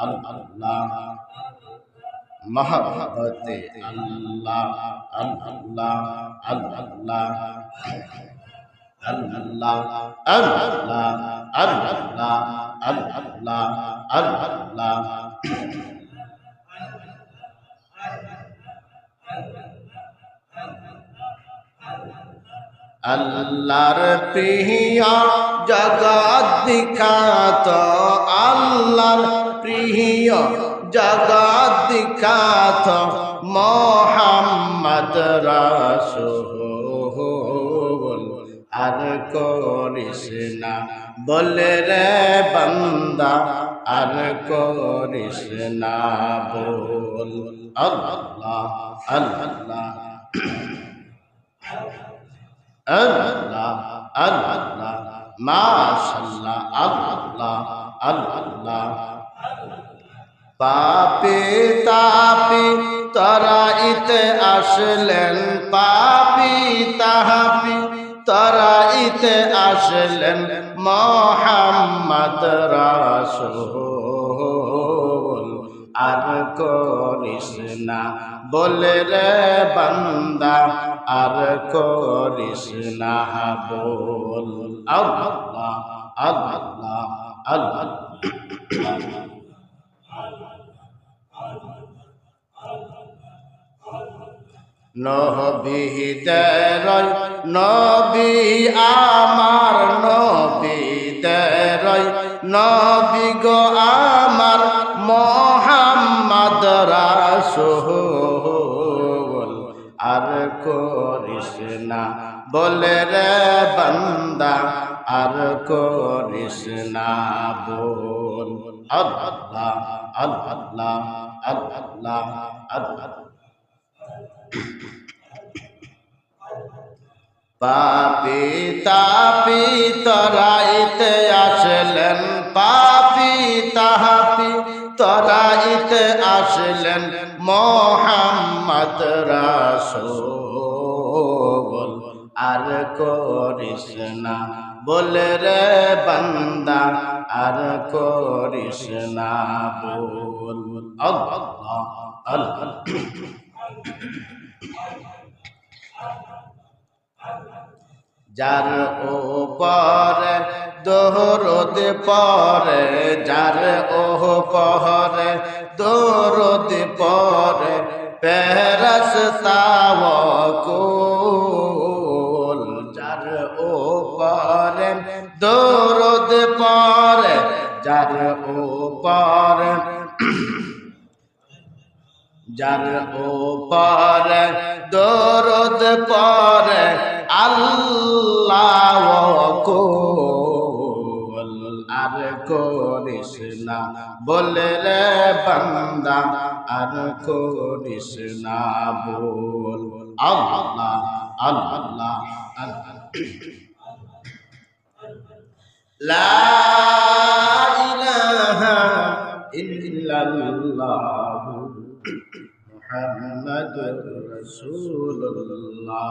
अल्लाह मोहब्बत अल्लाह अल्लाह अल्लाह अल्लाह अल्लाह अल्लाह अल्लाह अल्लाह अल्लाहर प्रिय जगत दिखात अल्लाहर प्रिय जगत दिखात मोहम्मद रसूल আর করিস না বলে রে বান্দা আর করিস না বল আল্লাহ আল্লাহ আল্লাহ আল্লাহ মাশাআল্লাহ আল্লাহ আল্লাহ পাপি তাপি তরাইতে আসলেন পাপি তাপি তরাইতে আসলেন মোহাম্মদ রাসূল আর করিস না বলে রে বান্দা আর করিস না বল আল্লাহ আল্লাহ আল্লাহ নবীদের নবী আমার নবীদের নবী গো আমার মোহাম্মদ রাসূল আর করিস না বলে রে বান্দা আর করিস না বল আল্লাহ আল্লাহ আল্লাহ আল্লাহ পাপি তাপি তরাইতে আসলেন পাপি তাপি তরাইতে আসলেন মোহাম্মদ রাসূল আর করিস না বলে রে বান্দা আর করিস না বল আল্লাহ আল্লাহ যার উপরে দরুদ পড়ে যার উপরে দরুদ পড়ে ফেরেশতা ওয়াকুল যার উপরে দরুদ পড়ে যার উপরে যার উপরে দরুদ পড়ে আল্লাহ ওয়াকুল আর করিস না বলে রে বান্দা আর করিস না বল আল্লাহ আল্লাহ লা ইলাহা ইল্লাল্লাহ মুহাম্মাদুর রাসূলুল্লাহ